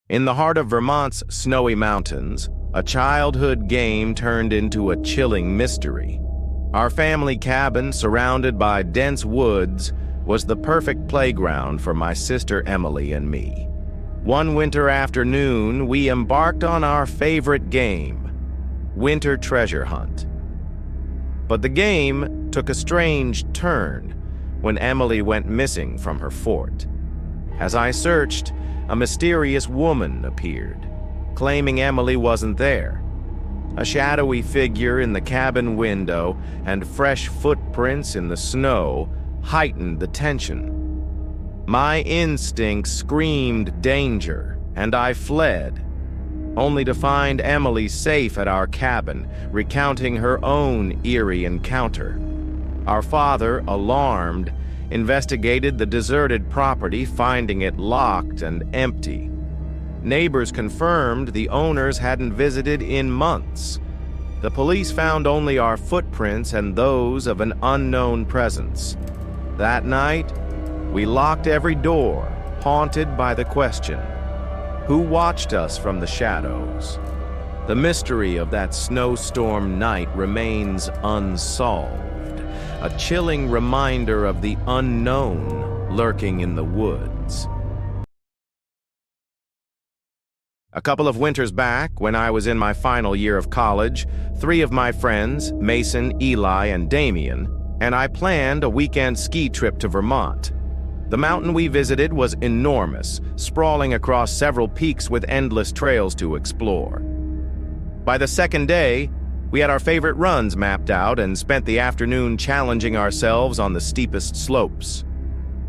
In the heart of Vermont's snowy mountains, a childhood game turned into a chilling mystery. Our family cabin, surrounded by dense woods, was the perfect playground for my sister Emily and me. One winter afternoon, we embarked on our favorite game, winter treasure hunt. But the game took a strange turn when Emily went missing from her fort. As I searched, a mysterious woman appeared, claiming Emily wasn't there. A shadowy figure in the cabin window and fresh footprints in the snow heightened the tension. My instincts screamed danger, and I fled, only to find Emily safe at our cabin, recounting her own eerie encounter. Our father, alarmed, investigated the deserted property, finding it locked and empty. Neighbors confirmed the owners hadn't visited in months. The police found only our footprints and those of an unknown presence. That night, we locked every door, haunted by the question, who watched us from the shadows? The mystery of that snowstorm night remains unsolved, a chilling reminder of the unknown lurking in the woods. A couple of winters back, when I was in my final year of college, 3 of my friends, Mason, Eli, and Damien, and I planned a weekend ski trip to Vermont. The mountain we visited was enormous, sprawling across several peaks with endless trails to explore. By the second day, we had our favorite runs mapped out and spent the afternoon challenging ourselves on the steepest slopes.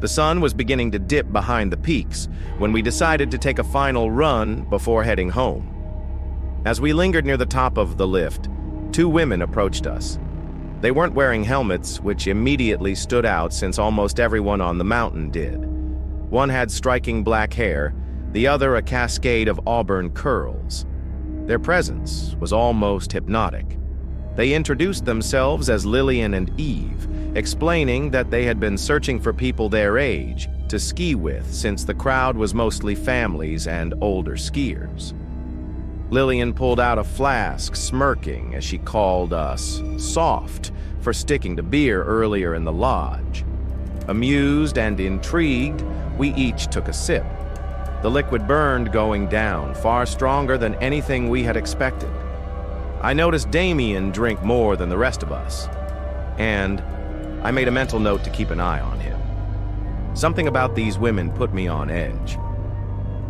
The sun was beginning to dip behind the peaks when we decided to take a final run before heading home. As we lingered near the top of the lift, 2 women approached us. They weren't wearing helmets, which immediately stood out since almost everyone on the mountain did. One had striking black hair, the other a cascade of auburn curls. Their presence was almost hypnotic. They introduced themselves as Lillian and Eve, explaining that they had been searching for people their age to ski with since the crowd was mostly families and older skiers. Lillian pulled out a flask, smirking as she called us soft for sticking to beer earlier in the lodge. Amused and intrigued, we each took a sip. The liquid burned going down, far stronger than anything we had expected. I noticed Damien drink more than the rest of us, and I made a mental note to keep an eye on him. Something about these women put me on edge.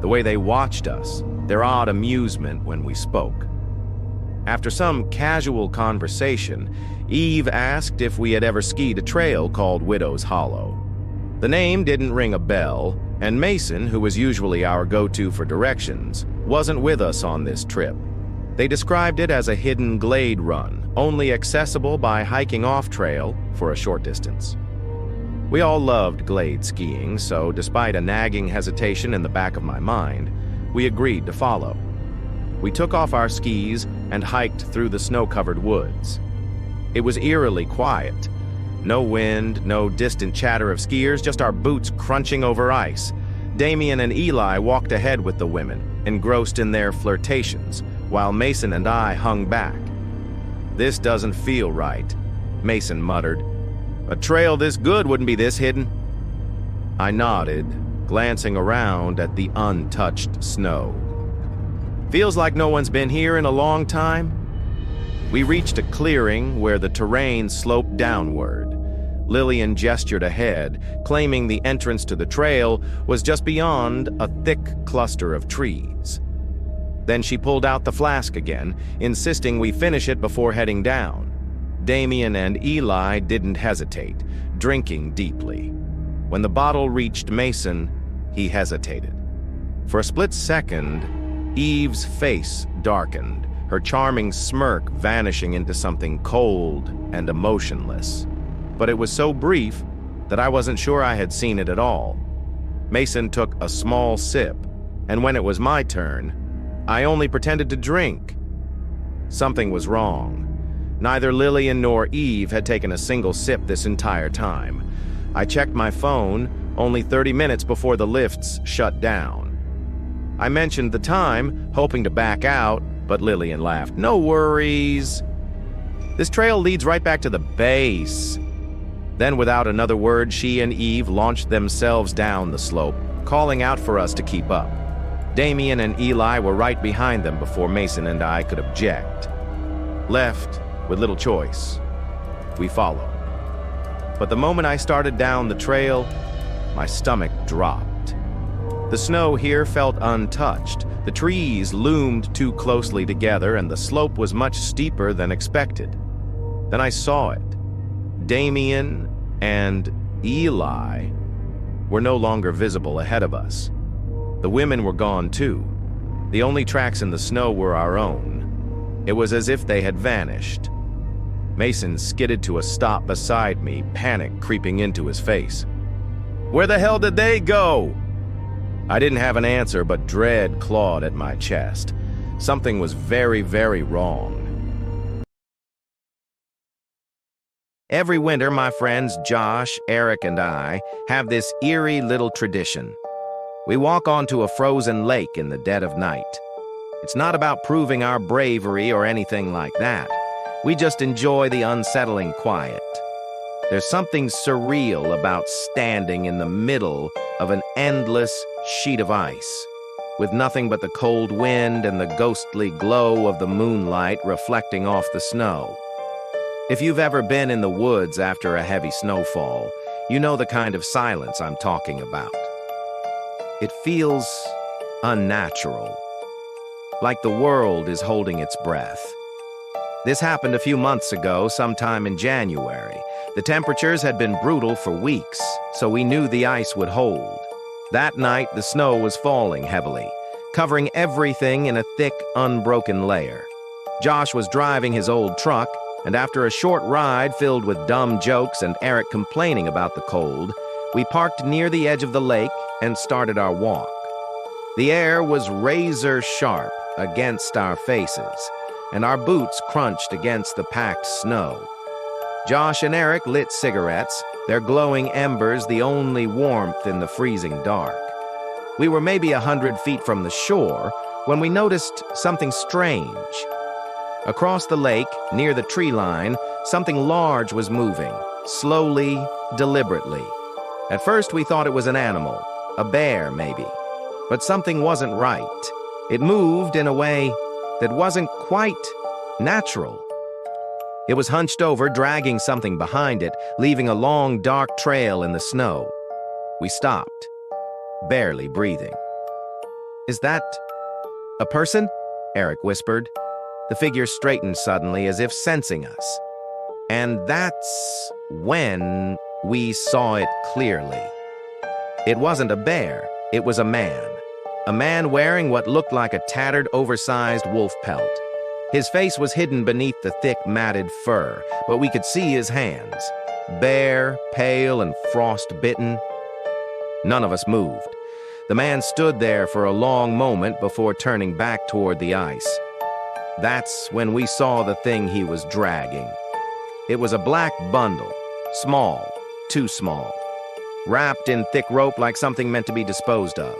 The way they watched us, their odd amusement when we spoke. After some casual conversation, Eve asked if we had ever skied a trail called Widow's Hollow. The name didn't ring a bell, and Mason, who was usually our go-to for directions, wasn't with us on this trip. They described it as a hidden glade run, only accessible by hiking off-trail for a short distance. We all loved glade skiing, so despite a nagging hesitation in the back of my mind, we agreed to follow. We took off our skis and hiked through the snow-covered woods. It was eerily quiet. No wind, no distant chatter of skiers, just our boots crunching over ice. Damien and Eli walked ahead with the women, engrossed in their flirtations, while Mason and I hung back. "This doesn't feel right," Mason muttered. "A trail this good wouldn't be this hidden." I nodded, glancing around at the untouched snow. "Feels like no one's been here in a long time." We reached a clearing where the terrain sloped downward. Lillian gestured ahead, claiming the entrance to the trail was just beyond a thick cluster of trees. Then she pulled out the flask again, insisting we finish it before heading down. Damien and Eli didn't hesitate, drinking deeply. When the bottle reached Mason, he hesitated. For a split second, Eve's face darkened, her charming smirk vanishing into something cold and emotionless. But it was so brief that I wasn't sure I had seen it at all. Mason took a small sip, and when it was my turn, I only pretended to drink. Something was wrong. Neither Lillian nor Eve had taken a single sip this entire time. I checked my phone only 30 minutes before the lifts shut down. I mentioned the time, hoping to back out, but Lillian laughed. No worries. This trail leads right back to the base. Then, without another word, she and Eve launched themselves down the slope, calling out for us to keep up. Damien and Eli were right behind them before Mason and I could object. Left with little choice, we followed. But the moment I started down the trail, my stomach dropped. The snow here felt untouched. The trees loomed too closely together, and the slope was much steeper than expected. Then I saw it. Damien and Eli were no longer visible ahead of us. The women were gone too. The only tracks in the snow were our own. It was as if they had vanished. Mason skidded to a stop beside me, panic creeping into his face. Where the hell did they go? I didn't have an answer, but dread clawed at my chest. Something was very, very wrong. Every winter, my friends Josh, Eric, and I have this eerie little tradition. We walk onto a frozen lake in the dead of night. It's not about proving our bravery or anything like that. We just enjoy the unsettling quiet. There's something surreal about standing in the middle of an endless sheet of ice, with nothing but the cold wind and the ghostly glow of the moonlight reflecting off the snow. If you've ever been in the woods after a heavy snowfall, you know the kind of silence I'm talking about. It feels unnatural, like the world is holding its breath. This happened a few months ago, sometime in January. The temperatures had been brutal for weeks, so we knew the ice would hold. That night, the snow was falling heavily, covering everything in a thick, unbroken layer. Josh was driving his old truck, and after a short ride filled with dumb jokes and Eric complaining about the cold, we parked near the edge of the lake and started our walk. The air was razor sharp against our faces, and our boots crunched against the packed snow. Josh and Eric lit cigarettes, their glowing embers the only warmth in the freezing dark. We were maybe 100 feet from the shore when we noticed something strange. Across the lake, near the tree line, something large was moving, slowly, deliberately. At first we thought it was an animal, a bear maybe. But something wasn't right. It moved in a way that wasn't quite natural. It was hunched over, dragging something behind it, leaving a long, dark trail in the snow. We stopped, barely breathing. Is that a person? Eric whispered. The figure straightened suddenly, as if sensing us. And that's when we saw it clearly. It wasn't a bear, it was a man. A man wearing what looked like a tattered, oversized wolf pelt. His face was hidden beneath the thick, matted fur, but we could see his hands. Bare, pale, and frost-bitten. None of us moved. The man stood there for a long moment before turning back toward the ice. That's when we saw the thing he was dragging. It was a black bundle, small, too small, wrapped in thick rope like something meant to be disposed of.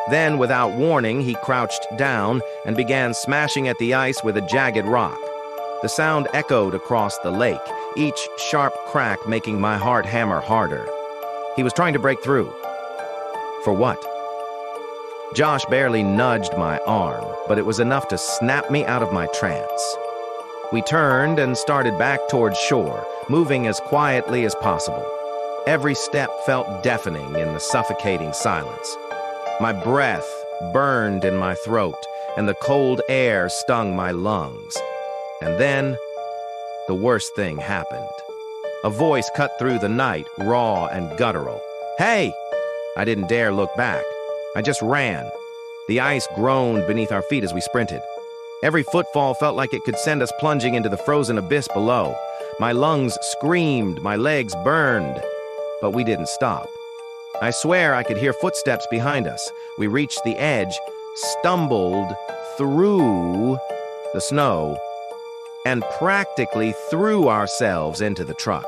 Then, without warning, he crouched down and began smashing at the ice with a jagged rock. The sound echoed across the lake, each sharp crack making my heart hammer harder. He was trying to break through. For what? Josh barely nudged my arm, but it was enough to snap me out of my trance. We turned and started back toward shore, moving as quietly as possible. Every step felt deafening in the suffocating silence. My breath burned in my throat, and the cold air stung my lungs. And then, the worst thing happened. A voice cut through the night, raw and guttural. "Hey!" I didn't dare look back. I just ran. The ice groaned beneath our feet as we sprinted. Every footfall felt like it could send us plunging into the frozen abyss below. My lungs screamed, my legs burned. But we didn't stop. I swear I could hear footsteps behind us. We reached the edge, stumbled through the snow, and practically threw ourselves into the truck.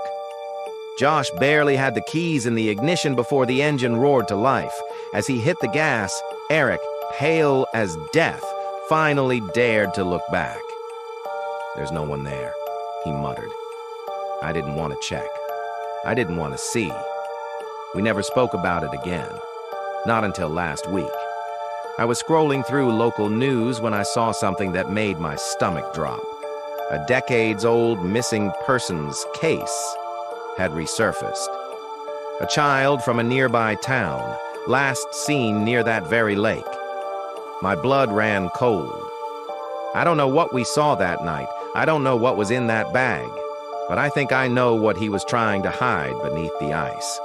Josh barely had the keys in the ignition before the engine roared to life. As he hit the gas, Eric pale as death, finally dared to look back. "There's no one there," he muttered. I didn't want to check. I didn't want to see. We never spoke about it again. Not until last week. I was scrolling through local news when I saw something that made my stomach drop. A decades-old missing persons case had resurfaced. A child from a nearby town, last seen near that very lake. My blood ran cold. I don't know what we saw that night. I don't know what was in that bag. But I think I know what he was trying to hide beneath the ice.